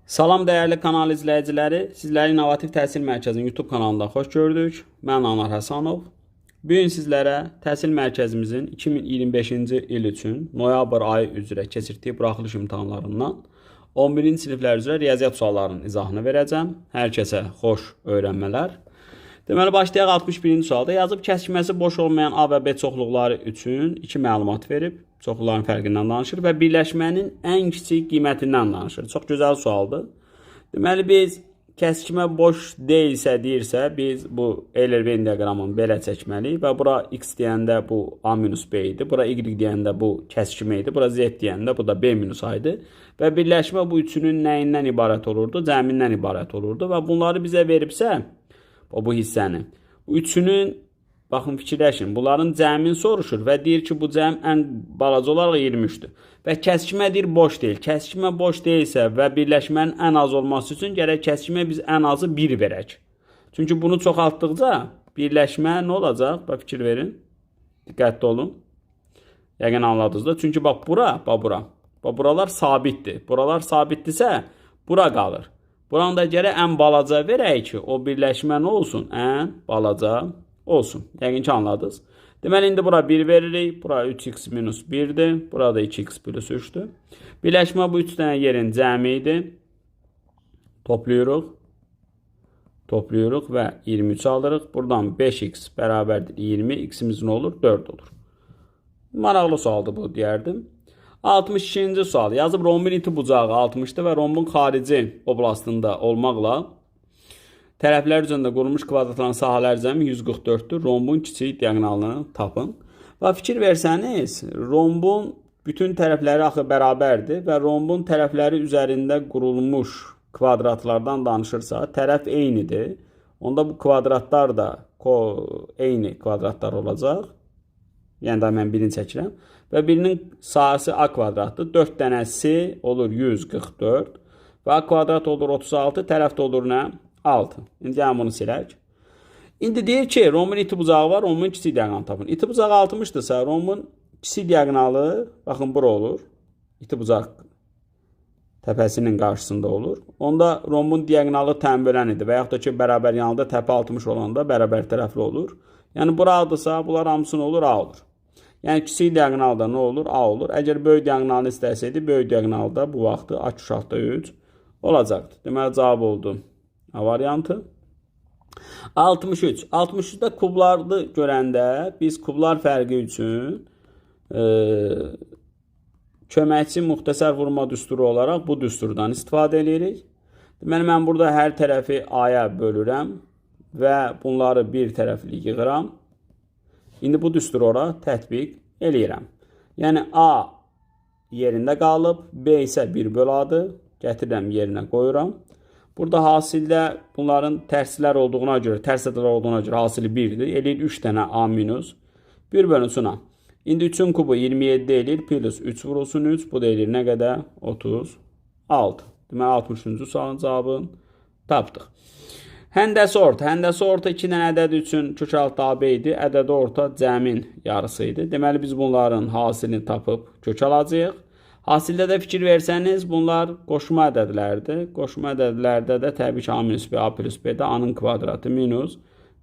Salam dəyərli kanal izləyiciləri, sizləri İnnovativ Təhsil Mərkəzinin YouTube kanalında xoş gördük. Mən Anar Həsanov. Bu gün sizlərə təhsil mərkəzimizin 2025-ci il üçün noyabr ayı üzrə keçirdiyi buraxılış imtahanlarından 11-ci siniflər üzrə riyaziyyat suallarının izahını verəcəm. Hər kəsə xoş öyrənmələr. Deməli, başlayaq 61-ci sualda. Yazıb kəskinməsi boş olmayan A və B çoxluqları üçün 2 məlumat verib. Çoxluqların fərqindən danışır və birləşmənin ən kiçik qiymətindən danışır. Çox gözəl sualdır. Deməli, biz kəsikmə boş deyilsə deyirsə, biz bu Euler-Venn diaqramını belə çəkməliyik və bura x deyəndə bu A-B idi, bura y deyəndə bu kəsikmə idi, bura z deyəndə bu da B-A idi və birləşmə bu üçünün nəyindən ibarət olurdu? Cəmindən ibarət olurdu və bunları bizə veribsə, bu hissəni, bu üçünün, baxın, fikirləşin, bunların cəmini soruşur və deyir ki, bu cəm ən balaca olaraq 23-dür. Və kəsikmə deyir, boş deyil. Kəsikmə boş deyilsə və birləşmənin ən az olması üçün gərək kəsikmə biz ən azı 1 verək. Çünki bunu çoxaltdıqca birləşmə nə olacaq? Bax, fikir verin. Diqqətli olun. Yəqin anladınız da. Çünki bax, bura. Buralar sabitdir. Buralar sabitdirsə, bura qalır. Buranı da gərək ən balaca verək ki, o birləşmə nə olsun? Ən balaca olsun. Yəqin ki, anladınız. Deməli, indi bura 1 veririk. Bura 3x minus 1-dir. Burada 2x plus 3-dür. Birləşmə bu 3 dənə yerin cəmi idi. Toplayırıq və 23 alırıq. Buradan 5x bərabərdir 20. X-imiz nə olur? 4 olur. Maraqlı sualdır bu, deyərdim. 62-ci sual. Yazıb rombun iti bucağı 60-dır və rombun xarici oblastında olmaqla tərəflər üzərində qurulmuş kvadratların sahələr cəmi 144-dür. Rombun kiçik diaqonalını tapın. Və fikir versəniz, rombun bütün tərəfləri axı bərabərdir və rombun tərəfləri üzərində qurulmuş kvadratlardan danışırsa, tərəf eynidir. Onda bu kvadratlar da eyni kvadratlar olacaq. Yəni da mən birini çəkirəm. Və birinin sahəsi A kvadratdır. 4 dənəsi olur 144. Və A kvadrat olur 36. Tərəf də olur nə? 6. İndi gəlin bunu silək. İndi deyir ki, rombun iti bucağı var. Rombun kiçik diaqonalı tapın. İti bucağı 60-dırsa, rombun kiçik diaqonalı, baxın, bura olur. İti bucaq təpəsinin qarşısında olur. Onda rombun diaqonalı tənbölən idi. Və yaxud da ki, bərabər yanında təpə 60 olanda bərabər tərəfli olur. Yəni, bura A-dırsa, bunlar hamısı nə olur? A olur. Yəni, kiçik diaqonalda nə olur? A olur. Əgər böyük diaqonalını istəsəydi, böyük diaqonalda bu vaxtı A uşaqda 3 olacaqdır. Deməli, cavab oldu A variantı. 63. 63-də kublardı görəndə biz kublar fərqi üçün köməkçi müxtəsər vurma düsturu olaraq bu düsturdan istifadə edirik. Deməli, mən burada hər tərəfi A-ya bölürəm və bunları bir tərəfli yığıram. İndi bu düsturu ora tətbiq eləyirəm. Yəni, A yerində qalıb, B isə 1/A-dır. Gətirirəm, yerinə qoyuram. Burada hasildə bunların tərslər olduğuna görə, tərs ədələr olduğuna görə hasili 1-dir. Eləyir 3 dənə A minus 1/A. İndi 3-ün kubu 27 eləyir, plus 3 vurulsun 3. Bu da eləyir nə qədər? 36. Deməli, 63-cü sualın cavabını tapdıq. Həndəsi orta. Həndəsi orta 2 dənə ədəd üçün kökaltı AB idi. Ədədi orta cəmin yarısı idi. Deməli, biz bunların hasilini tapıb kök alacağıq. Hasildə də fikir versəniz, bunlar qoşma ədədlərdir. Qoşma ədədlərdə də təbii ki, A minus B, A plus B də A-nın kvadratı minus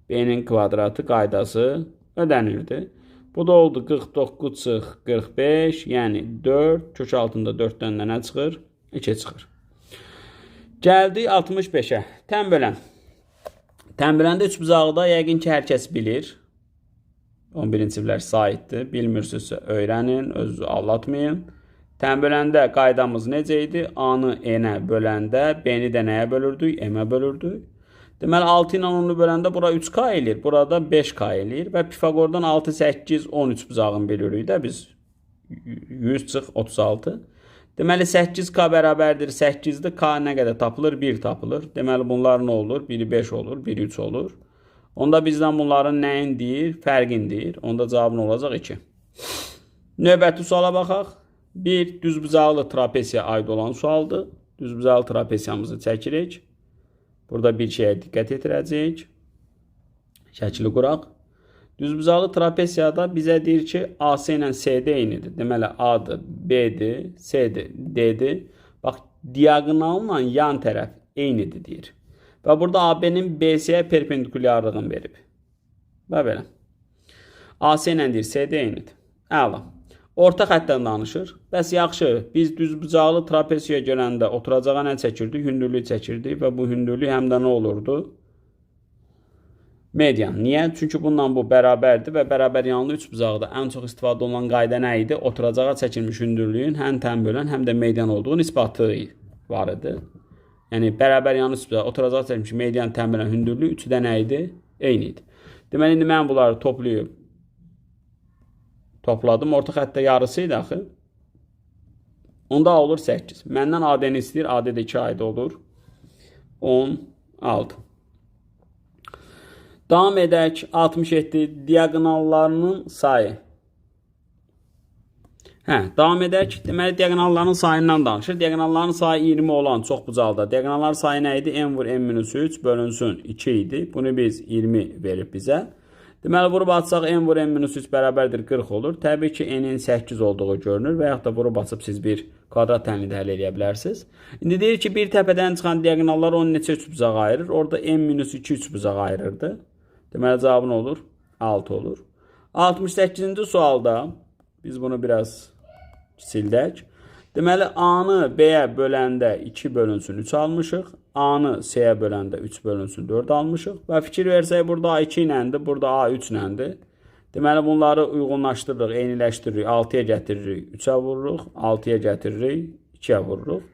B-nin kvadratı qaydası ödənirdi. Bu da oldu 49 çıx 45, yəni 4. Kök altında 4-dən də nə çıxır? 2 çıxır. Gəldik 65-ə. Tənbölən. Tənböləndə üç bucaqda yəqin ki, hər kəs bilir. 11-ci siniflər aiddir. Bilmirsizsə öyrənin, özünüzü aldatmayın. Tənböləndə qaydamız necə idi? A-nı N-ə böləndə B-ni də nəyə bölürdük? M-ə bölürdük. Deməli, 6 ilə 10-u böləndə bura 3K eləyir, burada 5K eləyir və Pifagordan 6, 8, 13 bucağını bilirik də biz 100 çıx 36. Deməli, 8K bərabərdir 8-dir. K nə qədər tapılır? 1 tapılır. Deməli, bunlar nə olur? Biri 5 olur, biri 3 olur. Onda bizdən bunların nəyin deyir? Fərqin deyir. Onda cavabın olacaq 2. Növbəti suala baxaq. 1. Düzbucaqlı trapesiya aid olan sualdır. Düzbucaqlı trapesiyamızı çəkirik. Burada bir şeyə diqqət edirəcəyik. Şəkili quraq. Düzbucaqlı trapesiyada bizə deyir ki, AC ilə CD eynidir. Deməli, A'dır, B'dir, C'dir, D'dir. Bax, diaqonalla yan tərəf eynidir deyir. Və burada AB-nin BC-yə perpendikulyarlığını verib. Və belə. AC ilə deyir, CD eynidir. Əla. Orta xəttdən danışır. Bəs yaxşı, biz düzbucaqlı trapesiyə gələndə oturacağa nə çəkirdik? Hündürlük çəkirdik və bu hündürlük həm də nə olurdu? Median. Niyə? Çünki bununla bu bərabərdir və bərabər yanlı üçbucaqda ən çox istifadə olunan qayda nə idi? Oturacağa çəkilmiş hündürlüyün həm tən bölən, həm də median olduğu isbatı var idi. Yəni, bərabər yanlı üçbucağa oturacağa çəkilmiş median, tən bölən hündürlüyü üçü də nə idi? Eyni idi. Deməli, indi mən bunları topladım. Orta xəttdə yarısı idi axı. Onda olur 8. Məndən AD-ni istəyir. AD-də 2 ayda olur. 16. Davam edək. 67. Diaqonallarının sayı. Davam edək. Deməli, diaqonalların sayından danışır. Diaqonalların sayı 20 olan çox bucaqda. Diaqonalların sayı nə idi? N vur N-3 bölünsün 2 idi. Bunu biz 20 verib bizə. Deməli, vurub atsaq N vur N-3 bərabərdir 40 olur. Təbii ki, N-in 8 olduğu görünür və yaxud da vurub atsıb siz bir kvadrat tənliyində həll edə bilərsiniz. İndi deyir ki, bir təpədən çıxan diaqonallar onu neçə üçbucağa ayırır? Orada N-2 üçbucağa ayırırdı. Deməli, cavabı nə olur? 6 olur. 68-ci sualda biz bunu biraz sildək. Deməli, A-nı B-yə böləndə 2 bölünsün 3 almışıq. A-nı C-yə böləndə 3 bölünsün 4 almışıq. Və fikir versək, burada A2 iləndir, burada A3 iləndir. Deməli, bunları uyğunlaşdırırıq, eyniləşdiririk, 6-ya gətiririk, 3-ə vururuq, 6-ya gətiririk, 2-yə vururuq.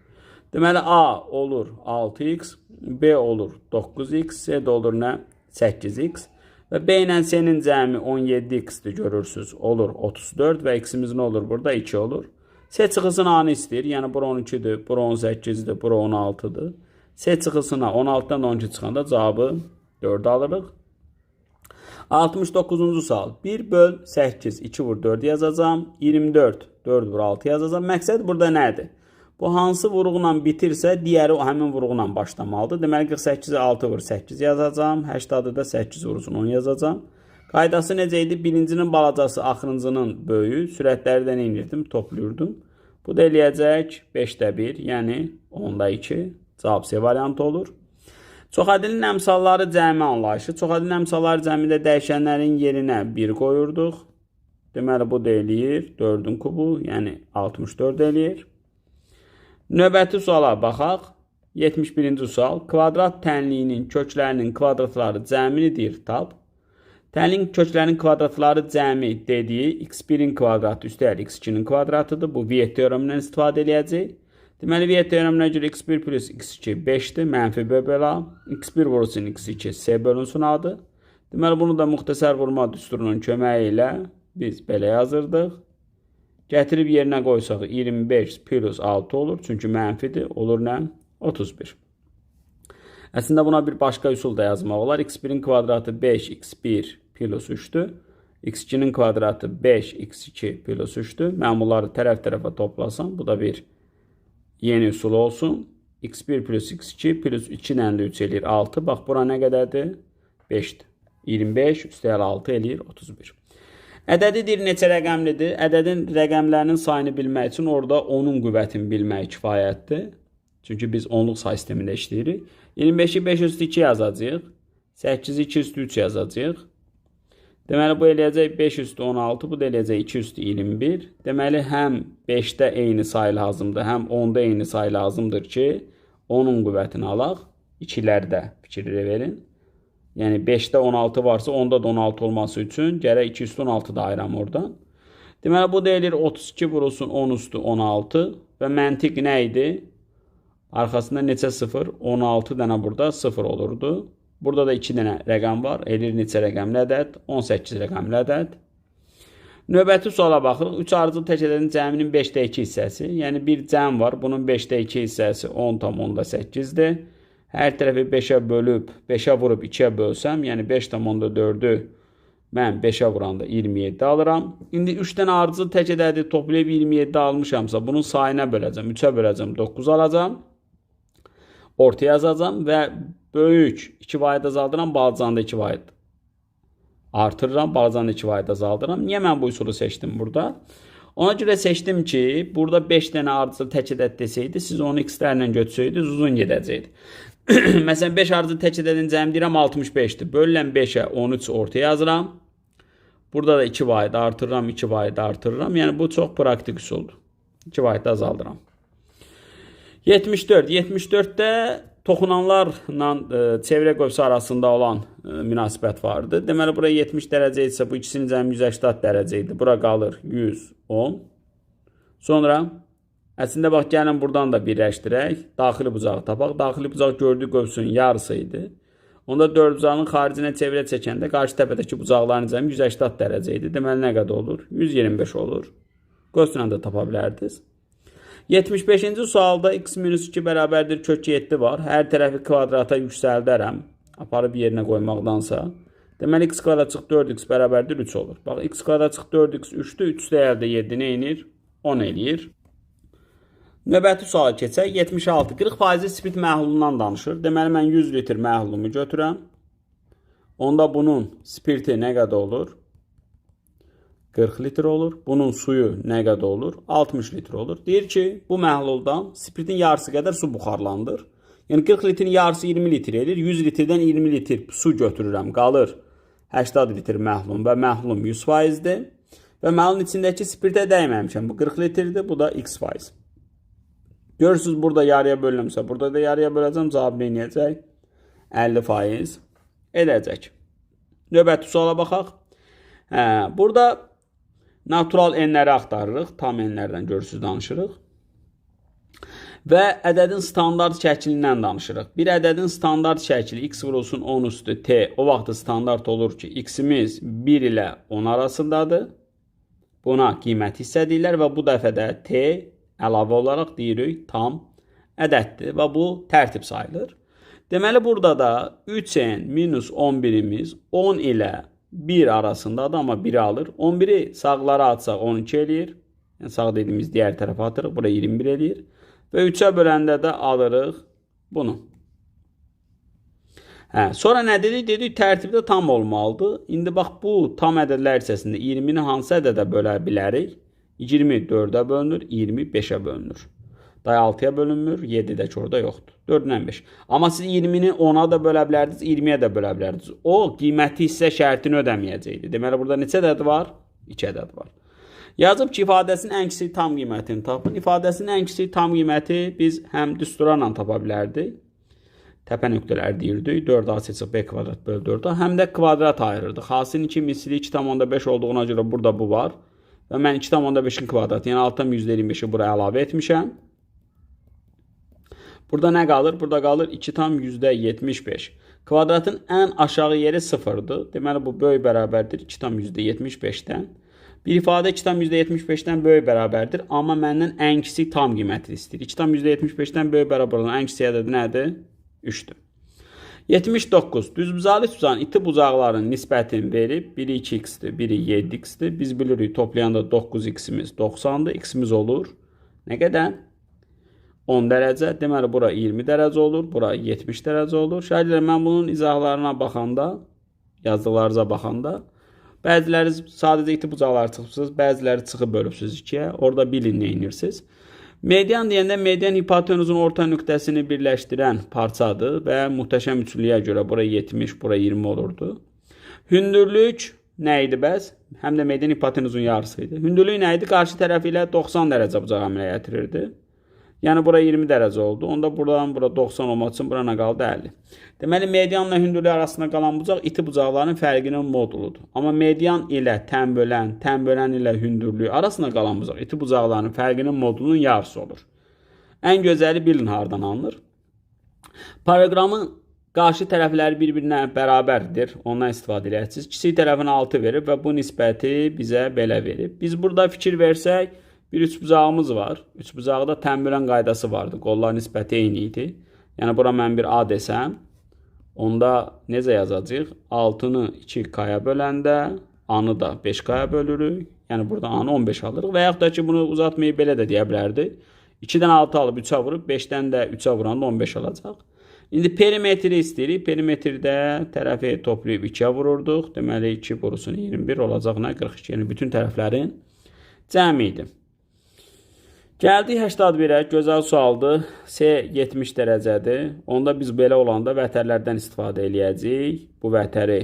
Deməli, A olur 6x, B olur 9x, C də olur nə? 8x. Və B ilə C-nin cəmi 17x-dir, görürsünüz, olur 34 və x-imiz nə olur? Burada 2 olur. C çıxısını A-nı istəyir, yəni bura 12-dir, bura 18-dir, bura 16-dır. C çıxısına 16-dan 12 çıxanda cavabı 4 alırıq. 69-cu sual. 1 böl 8, 2 vur 4 yazacağım. 24, 4 vur 6 yazacağım. Məqsəd burada nədir? Bu hansı vuruqla bitirsə, digəri o həmin vuruqla başlamalıdır. Deməli, 48-i 6 vur 8 yazacağım. 80-ı da 8 vursun 10 yazacağım. Qaydası necə idi? Birincinin balacası axırıncının böyüyü. Sürətləri də nə edirdim? Toplayırdım. Bu da eləyəcək 5-də 1, yəni 10-da 2. Cavab C variantı olur. Çoxədilin əmsalları cəmi anlayışı. Çoxədilin əmsalları cəmində dəyişənlərin yerinə 1 qoyurduq. Deməli, bu da eləyir 4-ün kubu, yəni 64 eləyir. Növbəti suala baxaq. 71-ci sual. Kvadrat tənliyinin köklərinin kvadratları cəmini deyir, tap. Tənliyin köklərinin kvadratları cəmi dediyi x1-in kvadratı üstəlik x2-nin kvadratıdır. Bu Viet teoremindən istifadə edəcək. Deməli, Viet teoreminə görə x1 plus x2 5-dir, mənfi B bölə, x1 vurulsun x2 C bölünsün adı. Deməli, bunu da müxtəsər vurma düsturunun köməyi ilə biz belə yazırdıq. Gətirib yerinə qoysaq 25 plus 6 olur, çünki mənfidir, olur nə? 31. Əslində, buna bir başqa üsul da yazmaq olar. x1-in kvadratı 5x1 plus 3-dür. x2-nin kvadratı 5x2 plus 3-dür. Mən bunları tərəf-tərəfə toplasam, bu da bir yeni üsul olsun. x1 plus x2 plus 2 ilə də 3 eləyir 6. Bax, bura nə qədərdir? 5-dir. 25 üstəlik 6 eləyir 31. Ədədi deyir neçə rəqəmlidir? Ədədin rəqəmlərinin sayını bilmək üçün orada onun qüvvətini bilmək kifayətdir. Çünki biz onluq say sistemində işləyirik. 25-i 5 üstü 2 yazacağıq. 8-i 2 üstü 3 yazacağıq. Deməli, bu eləyəcək 5 üstü 16, bu da eləyəcək 2 üstü 21. Deməli, həm 5-də eyni sayı lazımdır, həm 10-da eyni sayı lazımdır ki, onun qüvvətini alaq. İkilərdə fikirlə verin. Yəni, 5-də 16 varsa, 10-da da 16 olması üçün gərək 2 üstü 16 da ayıram oradan. Deməli, bu da eləyir 32 vurulsun 10 üstü 16 və məntiq nə idi? Arxasında neçə 0? 16 dənə burada 0 olurdu. Burada da 2 dənə rəqəm var. Eləyir neçə rəqəmli ədəd? 18 rəqəmli ədəd. Növbəti suala baxırıq. 3 ardıcıl tək ədədin cəminin 5-də 2 hissəsi. Yəni bir cəm var. Bunun 5-də 2 hissəsi 10,8-dir. Hər tərəfi 5-ə bölüb, 5-ə vurub 2-ə bölsəm, yəni 5,4-ü mən 5-ə vuranda 27 alıram. İndi 3 dənə ardıcıl tək ədədi toplayıb 27 almışamsa, bunun sayına böləcəm, 3-ə böləcəm, 9 alacam. Ortaya yazacam və böyük 2 vahid azaldıram, balacanı da 2 vahid artırıram, balacanı 2 vahid azaldıram. Niyə mən bu üsulu seçdim burada? Ona görə seçdim ki, burada 5 dənə ardıcıl tək ədəd desəydi, siz onu x-lərlə götürsəydiniz, uzun gedəcəkdi. Məsələn, 5 ardıcıl tək ədədin cəmi deyirəm 65-dir. Bölülən 5-ə 13 ortaya yazıram. Burada da 2 vahid artırıram, 2 vahid artırıram. Yəni, bu çox praktik üsuldur. 2 vahid azaldıram. 74. 74-də toxunanlarla çevrə qövsü arasında olan münasibət vardı. Deməli, buraya 70 dərəcə isə bu ikisinin cəmi 180 dərəcə idi. Bura qalır 110. Sonra, əslində bax, gəlin buradan da birləşdirək. Daxili bucağı tapaq. Daxili bucaq gördüyü qövsünün yarısı idi. Onda 4 bucağın xaricinə çevrə çəkəndə qarşı təpədəki bucaqların cəmi 180 dərəcə idi. Deməli, nə qədər olur? 125 olur. Qövsünə də tapa bilərdiniz. 75-ci sualda x-2 bərabərdir kök 7 var. Hər tərəfi kvadrata yüksəldərəm. Aparıb yerinə qoymaqdansa. Deməli, x kvadrat çıx 4x bərabərdir 3 olur. Bax, x kvadrat çıx 4x 3-dür. 3 dəyərdə 7 nə edir? 10 eləyir. Növbəti suala keçək. 76. 40% spirt məhlulundan danışır. Deməli, mən 100 litr məhlulumu götürəm. Onda bunun spirti nə qədər olur? 40 litr olur. Bunun suyu nə qədər olur? 60 litr olur. Deyir ki, bu məhluldan spirtin yarısı qədər su buxarlandır. Yəni 40 litrin yarısı 20 litr edir. 100 litrdən 20 litr su götürürəm. Qalır 80 litr məhlulum və məhlulum 100%-dir. Və məhlulun içindəki spirtə dəyməmişəm. Bu 40 litrdir, bu da x%. Görürsünüz, burada yarıya bölünmüsə, burada da yarıya böləcəm. Cavab nə edəcək? 50% edəcək. Növbəti suala baxaq. Burada natural n-ləri axtarırıq. Tam n-lərdən görürsünüz danışırıq. Və ədədin standart şəklindən danışırıq. Bir ədədin standart şəkli x vurulsun 10 üstü t. O vaxt standart olur ki, x-imiz 1 ilə 10 arasındadır. Buna qiymət hissə deyirlər və bu dəfə də t əlavə olaraq deyirik tam ədəddir və bu tərtib sayılır. Deməli, burada da 3n minus 11-imiz 10 ilə 1 arasındadır, amma 1 alır. 11-i sağlara atsaq 12 eləyir. Yəni, sağ dediyimiz digər tərəfə atırıq. Bura 21 eləyir. Və 3-ə böləndə də alırıq bunu. Sonra nə dedik? Dedik, tərtibdə tam olmalıdır. İndi bax, bu tam ədədlər hissəsində 20-ni hansı ədədə bölə bilərik? 20 4-ə bölünür, 20 5-ə bölünür. Day 6-ya bölünmür, 7 də ki, orada yoxdur. 4-dən 5. Amma siz 20-ni 10-a da bölə bilərdiniz, 20-yə də bölə bilərdiniz. O, qiyməti hissə şərtini ödəməyəcəkdir. Deməli, burada neçə ədəd var? 2 ədəd var. Yazıb ki, ifadəsinin ən kiçik tam qiymətini tapın. İfadəsinin ən kiçik tam qiyməti biz həm düsturlarla tapa bilərdik. Təpə nöqtələr deyirdik. 4a seçib b kvadrat bölü 4a. Həm də kvadrat ayırırdıq. Hasilin 2 misli 2,5 olduğuna görə burada bu var. Və mən 2,5-in kvadratı, yəni altdan %25-i buraya əlavə etmişəm. Burada nə qalır? Burada qalır 2,75. Kvadratın ən aşağı yeri 0-dır. Deməli, bu böyük bərabərdir 2,75-dən. Bir ifadə 2,75-dən böyük bərabərdir. Amma məndən ən kiçik tam qiymətini istəyir. 2,75-dən böyük bərabər olan ən kiçik ədədi nədir? 3-dür. 79. Düzbucaqlı üçbucağın iti bucaqların nisbətini verib. Biri 2x-dir, biri 7x-dir. Biz bilirik, toplayanda 9x-imiz 90-dır. X-imiz olur. Nə qədər? 10 dərəcə. Deməli, bura 20 dərəcə olur. Bura 70 dərəcə olur. Şahirdlər, mən bunun izahlarına baxanda, yazdıqlarınıza baxanda, bəziləri sadəcə iti bucaqları çıxıbsınız, bəziləri çıxıb bölübsünüz 2-yə. Orada bilin, nə inirsiniz. Median deyəndə median hipotenuzun orta nöqtəsini birləşdirən parçadır və muhtəşəm üçlüyə görə bura 70, bura 20 olurdu. Hündürlük nə idi bəs? Həm də median hipotenuzun yarısı idi. Hündürlük nə idi? Qarşı tərəfi ilə 90 dərəcə bucaq əmələ gətirirdi. Yəni, bura 20 dərəcə oldu. Onda buradan bura 90 olmaq üçün bura nə qaldı? 50. Deməli, medianla hündürlük arasında qalan bucaq iti bucaqların fərqinin moduludur. Amma median ilə tən bölən ilə hündürlük arasında qalan bucaq iti bucaqların fərqinin modulunun yarısı olur. Ən gözəli bilin hardan alınır. Paraqramın qarşı tərəfləri bir-birinə bərabərdir. Ondan istifadə edəcəksiniz. Kiçik tərəfin 6 verib və bu nisbəti bizə belə verib. Biz burada fikir versək, bir üçbucağımız var. Üçbucaqda tən bölən qaydası vardı. Qollar nisbəti eyni idi. Yəni, bura mən bir A desəm, onda necə yazacaq? 6-nı 2K-ya böləndə A-nı da 5K-ya bölürük. Yəni, burada A-nı 15 alırıq. Və yaxud da ki, bunu uzatmayıb belə də deyə bilərdik. 2-dən 6 alıb 3-ə vurub, 5-dən də 3-ə vuranda 15 alacaq. İndi perimetri istəyirik. Perimetrdə tərəfi toplayıb 2-yə vururduq. Deməli, 2 vurusun 21 olacaq nə? 42. Yəni, bütün tərəflərin cəmi idi. Gəldik 81-ə, gözəl sualdır. S 70 dərəcədir. Onda biz belə olanda vətərlərdən istifadə eləyəcəyik. Bu vətəri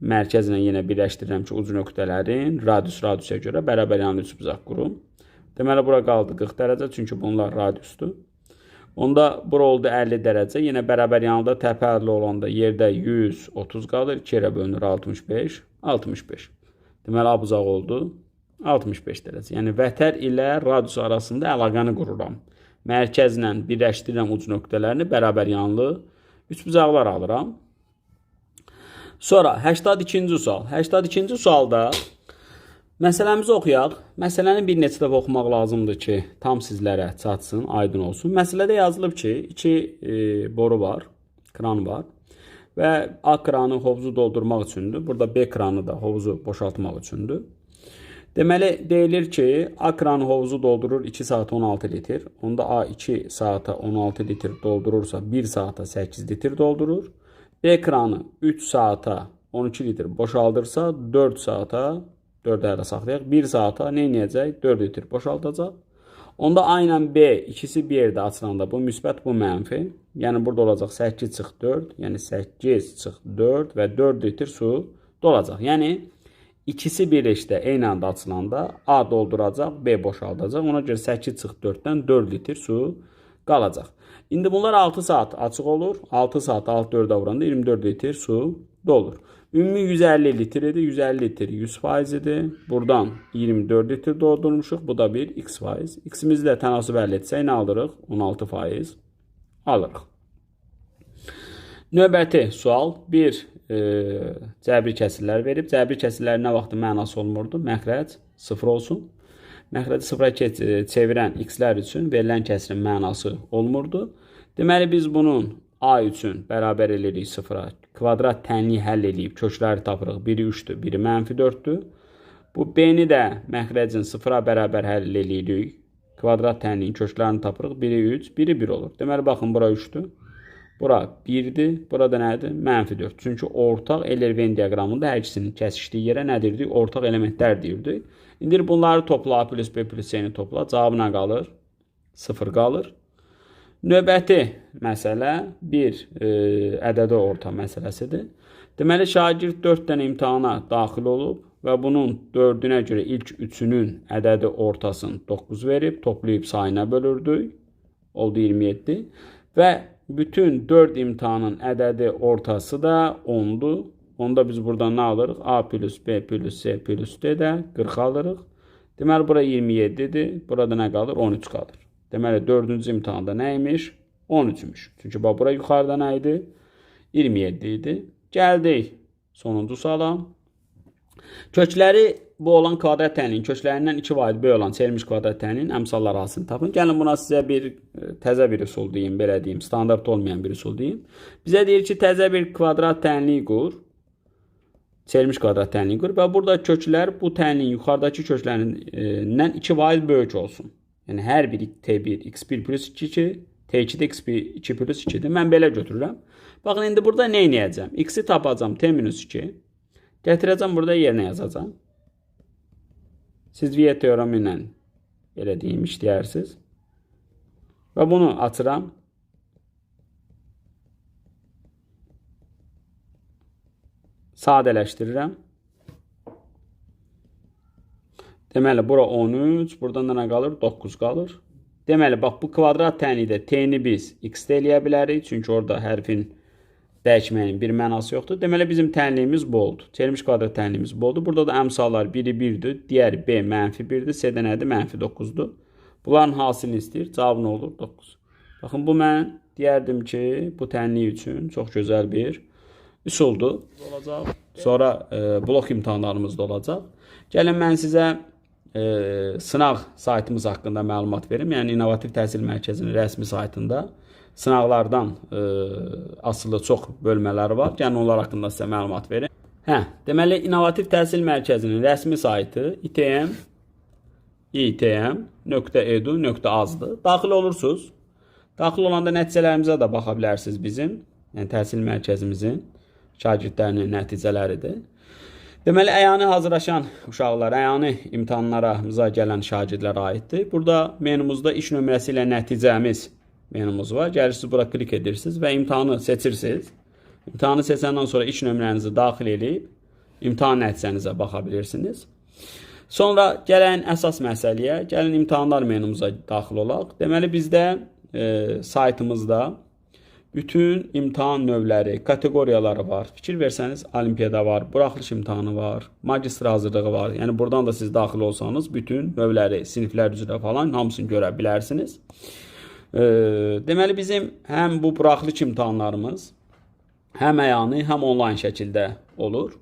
mərkəzlə yenə birləşdirirəm ki, uc nöqtələrin radiusa görə bərabər yanlı üçbucaq qurum. Deməli, bura qaldı 40 dərəcə, çünki bunlar radiusdur. Onda bura oldu 50 dərəcə. Yenə bərabər yanlıda təpərli olanda yerdə 130 qalır. 2 yerə bölünür 65. 65. Deməli, A bucağı oldu 65 dərəcə. Yəni, vətər ilə radius arasında əlaqəni qururam. Mərkəzlə birləşdirirəm uc nöqtələrini, bərabər yanlı üçbucaqlar alıram. Sonra 82-ci sual. 82-ci sualda məsələmizi oxuyaq. Məsələni bir neçə dəfə oxumaq lazımdır ki, tam sizlərə çatsın, aydın olsun. Məsələdə yazılıb ki, 2 boru var, kran var və A kranı hovuzu doldurmaq üçündür. Burada B kranı da hovuzu boşaltmaq üçündür. Deməli, deyilir ki, A kranı hovuzu doldurur 2 saata 16 litr. Onda A 2 saata 16 litr doldurursa 1 saata 8 litr doldurur. B kranı 3 saata 12 litr boşaldırsa 4 saata 4 ərə saxlayaq. 1 saata nə edəcək? 4 litr boşaldacaq. Onda A ilə B ikisi bir yerdə açılanda bu müsbət, bu mənfi. Yəni burada olacaq 8 çıx 4, yəni 8 çıx 4 və 4 litr su dolacaq. Yəni İkisi birlikdə eyni anda açılanda A dolduracaq, B boşaldacaq. Ona görə 8 çıx 4-dən 4 litr su qalacaq. İndi bunlar 6 saat açıq olur. 6 saat 4-ə vuranda 24 litr su dolur. Ümumi 150 litr idi. 150 litr 100% idi. Buradan 24 litr doldurmuşuq. Bu da bir x%. X-imizi də tənasüb əldə etsək nə alırıq? 16% alırıq. Növbəti sual. Bir cəbri kəsirlər verib. Cəbri kəsirlərin nə vaxtı mənası olmurdu? Məxrəc 0 olsun. Məxrəci 0-a çevirən x-lər üçün verilən kəsirin mənası olmurdu. Deməli, biz bunun A üçün bərabər eləyirik 0-a. Kvadrat tənliyi həll edib kökləri tapırıq. Biri 3-dür, biri -4-dür. Bu B-ni də məxrəcin 0-a bərabər həll edirik. Kvadrat tənliyin köklərini tapırıq. Biri 3, biri 1 olur. Deməli, baxın, bura 3-dür. Bura 1-dir, burada nədir? -4. Çünki ortaq Euler-Venn diaqramında hər ikisinin kəsişdiyi yerə nə deyirdik? Ortaq elementlər deyirdik. İndi bunları topla, A plus B plus C-ni topla. Cavabı nə qalır? 0 qalır. Növbəti məsələ bir ədədi orta məsələsidir. Deməli, şagird 4 dənə imtahana daxil olub və bunun 4-ünə görə ilk 3-ünün ədədi ortasını 9 verib, toplayıb sayına bölürdük. Oldu 27. Və bütün 4 imtahanın ədədi ortası da 10'dur. Onda biz buradan nə alırıq? A plus B plus C plus D də 40 alırıq. Deməli, bura 27'dir. Burada nə qalır? 13 qalır. Deməli, 4-cü imtahanda nəymiş? 13'müş. Çünki bura yuxarıda nə idi? 27 idi. Gəldik sonuncu suala. Kökləri bu olan kvadrat tənliyin köklərindən 2 vaid B olan çevrilmiş kvadrat tənliyin əmsalları arasını tapın. Gəlin buna sizə bir təzə bir üsul deyim, belə deyim, standart olmayan bir üsul deyim. Bizə deyir ki, təzə bir kvadrat tənliyi qur. Çevrilmiş kvadrat tənliyi qur və burada köklər bu tənliyin yuxarıdakı köklərindən 2 vaid böyük olsun. Yəni hər biri T1 x1 plus 2, T2 də x2 plus 2'dir. Mən belə götürürəm. Baxın, indi burada nə edəcəm? X-i tapacam T-2. Gətirəcəm, burada yerinə yazacam. Siz Viet teoremi ilə belə deyim, işləyərsiniz. Və bunu açıram. Sadələşdirirəm. Deməli, bura 13, buradan da nə qalır? 9 qalır. Deməli, bax, bu kvadrat tənlikdə T-ni biz x-də eləyə bilərik. Çünki orada hərfin dəyişməyin bir mənası yoxdur. Deməli, bizim tənliyimiz bu oldu. Çevrilmiş kvadrat tənliyimiz bu oldu. Burada da əmsallar biri 1'dir, digəri B -1'dir, C-də nədir? -9'dur. Bunların hasilini istəyir. Cavabı nə olur? 9. Baxın, bu mən deyərdim ki, bu tənliyi üçün çox gözəl bir üsuldur. Sonra blok imtahanlarımız da olacaq. Gəlin, mən sizə sınaq saytımız haqqında məlumat verim. Yəni, İnnovativ Təhsil Mərkəzinin rəsmi saytında sınaqlardan asılı çox bölmələri var. Yəni, onlar haqqında sizə məlumat verim. Deməli, İnnovativ Təhsil Mərkəzinin rəsmi saytı itm.edu.az-dır. Daxil olursunuz. Daxil olanda nəticələrimizə də baxa bilərsiniz bizim. Yəni, təhsil mərkəzimizin şagirdlərinin nəticələridir. Deməli, əyani hazırlaşan uşaqlar, əyani imtahanlarımıza gələn şagirdlərə aiddir. Burada menumuzda iş nömrəsi ilə nəticəmiz menumuz var. Gəlirsiniz, bura klik edirsiniz və imtahanı seçirsiniz. İmtahanı seçəndən sonra iş nömrənizi daxil edib, imtahan nəticənizə baxa bilirsiniz. Sonra gələn əsas məsələyə, gəlin imtahanlar menumuza daxil olaq. Deməli, bizdə saytımızda bütün imtahan növləri, kateqoriyaları var. Fikir versəniz, olimpiyada var, buraxılış imtahanı var, magistr hazırlığı var. Yəni, buradan da siz daxil olsanız, bütün növləri, siniflər üzrə falan hamısını görə bilərsiniz. Deməli, bizim həm bu buraxılış imtahanlarımız, həm əyani, həm onlayn şəkildə olur.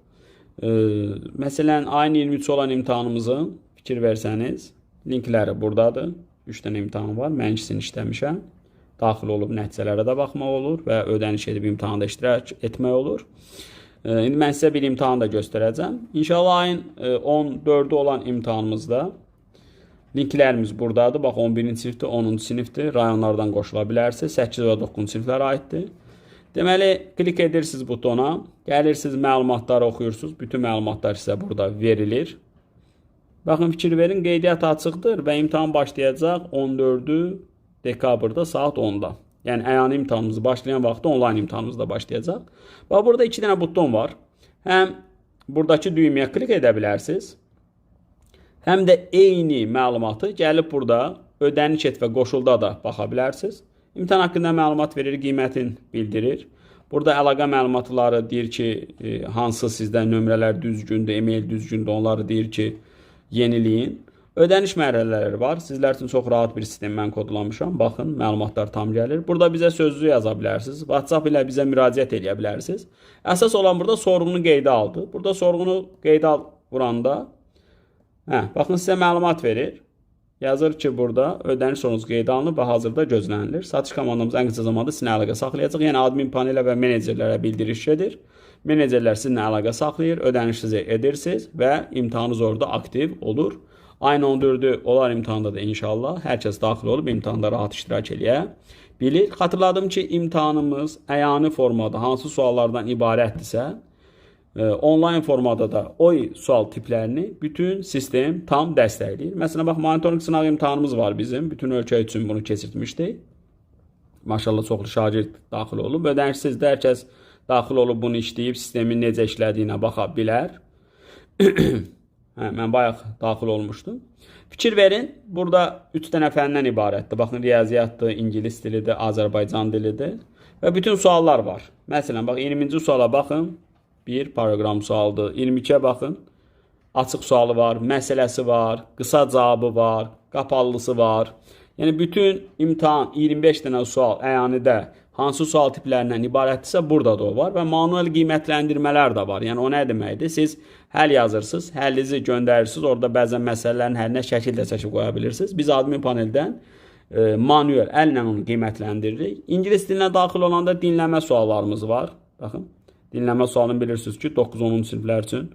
Məsələn, ayın 23 olan imtahanımızın, fikir versəniz, linkləri buradadır. 3 dənə imtahan var, mən ikisini işləmişəm. Daxil olub nəticələrə də baxmaq olur və ödəniş edib imtahanda iştirak etmək olur. İndi mən sizə bir imtahan da göstərəcəm. İnşallah ayın 14-ü olan imtahanımızda linklərimiz buradadır. Bax, 11-ci sinifdir, 10-cu sinifdir. Rayonlardan qoşula bilərsiniz. 8 və 9-cu siniflərə aiddir. Deməli, klik edirsiniz butona. Gəlirsiniz, məlumatları oxuyursunuz. Bütün məlumatlar sizə burada verilir. Baxın, fikir verin, qeydiyyat açıqdır və imtahan başlayacaq 14-ü dekabrda saat 10-da. Yəni, əyani imtahanımız başlayan vaxtda onlayn imtahanımız da başlayacaq. Və burada 2 dənə buton var. Həm buradakı düyməyə klik edə bilərsiniz, həm də eyni məlumatı gəlib burada ödəniş et və qoşulda da baxa bilərsiniz. İmtahan haqqında məlumat verir, qiymətini bildirir. Burada əlaqə məlumatları deyir ki, hansı sizdə nömrələr düzgündür, e-mail düzgündür, onları deyir ki, yeniləyin. Ödəniş mərhələləri var. Sizlər üçün çox rahat bir sistem mən kodlamışam. Baxın, məlumatlar tam gəlir. Burada bizə sözlü yaza bilərsiniz. WhatsApp ilə bizə müraciət edə bilərsiniz. Əsas olan burada sorğunu qeydə aldı. Burada sorğunu qeydə al vuranda, baxın, sizə məlumat verir. Yazır ki, burada ödəniş sorğunuz qeydə alınıb və hazırda gözlənilir. Satış komandamız ən qısa zamanda sizinlə əlaqə saxlayacaq. Yəni, admin panelə və menecerlərə bildiriş edir. Menecerlər sizinlə əlaqə saxlayır, ödənişinizi edirsiniz və imtahanınız orada aktiv olur. Ayın 14-ü olar imtahanda da inşallah hər kəs daxil olub imtahanda rahat iştirak eləyə bilir. Xatırladım ki, imtahanımız əyani formada hansı suallardan ibarətdirsə, onlayn formada da o sual tiplərini bütün sistem tam dəstəkləyir. Məsələn, bax, monitorinq sınağı imtahanımız var bizim. Bütün ölkə üçün bunu keçirtmişdik. Maşallah, çoxlu şagird daxil olub. Ödənişsiz də hər kəs daxil olub bunu işləyib, sistemin necə işlədiyinə baxa bilər. Mən bayaq daxil olmuşdum. Fikir verin, burada 3 dənə fəndən ibarətdir. Baxın, riyaziyyatdır, ingilis dilidir, Azərbaycan dilidir və bütün suallar var. Məsələn, bax, 20-ci suala baxın, bir proqram sualıdır. 22-yə baxın, açıq sualı var, məsələsi var, qısa cavabı var, qapalısı var. Yəni, bütün imtahan 25 dənə sual əyanidə hansı sual tiplərindən ibarətdirsə, burada da o var və manuel qiymətləndirmələr də var. Yəni, o nə deməkdir? Siz həll yazırsınız, həllinizi göndərirsiniz, orada bəzən məsələlərin həllinə şəkil də çəkib qoya bilirsiniz. Biz admin paneldən manuel, əllə onu qiymətləndiririk. İngilis dilinə daxil olanda dinləmə suallarımız var. Baxın, dinləmə sualını bilirsiniz ki, 9-10-cu siniflər üçün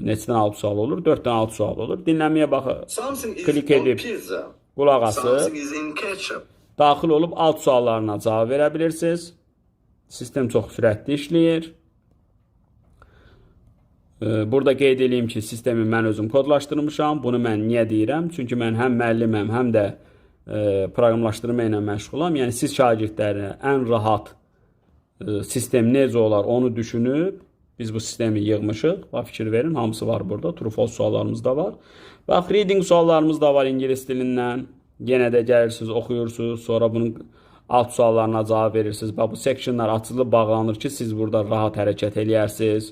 neçədən 6 sual olur? 4-dən 6 sual olur. Dinləməyə baxın, klik edib qulaq asıb, daxil olub alt suallarına cavab verə bilirsiniz. Sistem çox sürətli işləyir. Burada qeyd edeyim ki, sistemi mən özüm kodlaşdırmışam. Bunu mən niyə deyirəm? Çünki mən həm müəlliməm, həm də proqramlaşdırma ilə məşğulam. Yəni, siz şagirdlərinə ən rahat sistem necə olar onu düşünüb, biz bu sistemi yığmışıq. Bax, fikir verin, hamısı var burada. True false suallarımız da var. Bax, reading suallarımız da var ingilis dilindən. Yenə də gəlirsiniz, oxuyursunuz, sonra bunun alt suallarına cavab verirsiniz. Bax, bu sectionlar açılıb bağlanır ki, siz burada rahat hərəkət eləyərsiniz.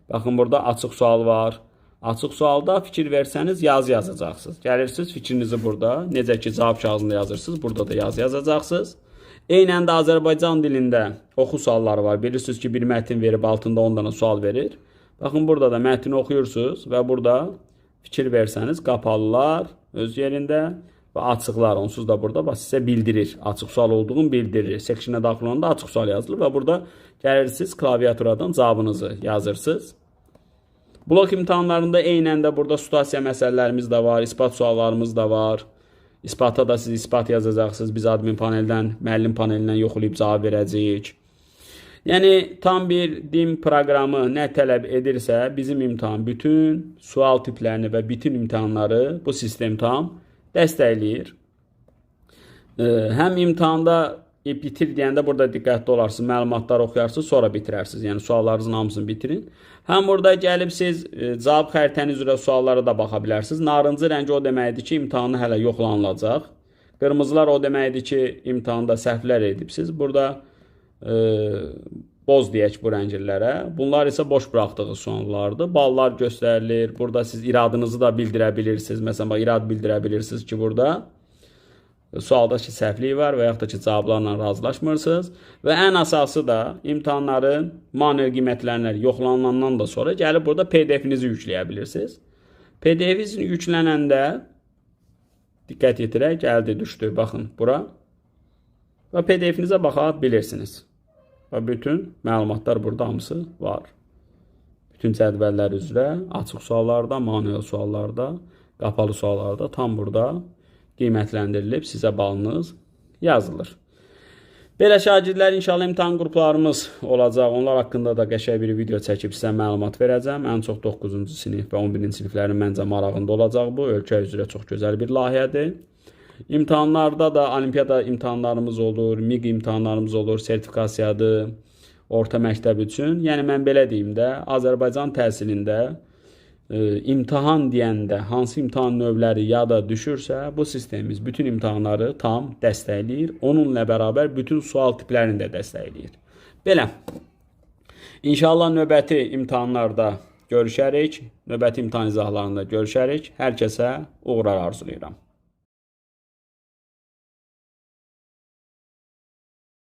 Baxın, burada açıq sual var. Açıq sualda fikir versəniz, yazı yazacaqsınız. Gəlirsiniz, fikrinizi burada, necə ki, cavab kağızında yazırsınız, burada da yazı yazacaqsınız. Eynən də Azərbaycan dilində oxu sualları var. Bilirsiniz ki, bir mətin verib, altında 10 dənə sual verir. Baxın, burada da mətni oxuyursunuz və burada fikir versəniz, qapalılar öz yerində və açıqlar, onsuz da burada bax, sizə bildirir. Açıq sual olduğunu bildirir. Section'a daxil olanda açıq sual yazılır və burada gəlirsiniz, klaviaturadan cavabınızı yazırsınız. Blok imtahanlarında eynən də burada situasiya məsələlərimiz də var, ispat suallarımız da var. İspata da siz ispat yazacaqsınız. Biz admin paneldən, müəllim panelindən yoxlayıb cavab verəcəyik. Yəni tam bir dim proqramı nə tələb edirsə, bizim imtahan bütün sual tiplərini və bütün imtahanları bu sistem tam dəstəkləyir. Həm imtahanda bitir deyəndə burada diqqətli olarsınız, məlumatları oxuyarsınız, sonra bitirərsiniz. Yəni suallarınızın hamısını bitirin. Həm burada gəlib siz cavab xəritəniz üzrə suallara da baxa bilərsiniz. Narıncı rəngi o deməkdir ki, imtahanı hələ yoxlanılacaq. Qırmızılar o deməkdir ki, imtahanda səhvlər edibsiz. Burada boz deyək bu rənglərə. Bunlar isə boş buraxdığı suallardır. Ballar göstərilir. Burada siz iradınızı da bildirə bilirsiniz. Məsələn, irad bildirə bilirsiniz ki, burada sualdakı səhvlik var və yaxud da ki, cavablarla razılaşmırsınız. Və ən əsası da imtahanların manuel qiymətlərinə yoxlanılandan da sonra gəlib burada PDF-inizi yükləyə bilirsiniz. PDF-iniz yüklənəndə diqqət yetirək, gəldi, düşdü, baxın bura. Və PDF-inizə baxa bilirsiniz. Və bütün məlumatlar burada hamısı var. Bütün cədvəllər üzrə, açıq suallarda, manuel suallarda, qapalı suallarda tam burada qiymətləndirilib, sizə balınız yazılır. Belə şagirdlər inşallah imtahan qruplarımız olacaq. Onlar haqqında da qəşəng bir video çəkib sizə məlumat verəcəm. Ən çox 9-cu sinif və 11-ci siniflərin məncə marağında olacaq bu. Ölkə üzrə çox gözəl bir layihədir. İmtahanlarda da olimpiada imtahanlarımız olur, MİQ imtahanlarımız olur, sertifikasiyadır, orta məktəb üçün. Yəni mən belə deyim də, Azərbaycan təhsilində imtahan deyəndə hansı imtahan növləri yada düşürsə, bu sistemimiz bütün imtahanları tam dəstəkləyir. Onunla bərabər bütün sual tiplərini də dəstəkləyir. Belə. İnşallah növbəti imtahanlarda görüşərik. Növbəti imtahan izahlarında görüşərik. Hər kəsə uğurlar arzulayıram.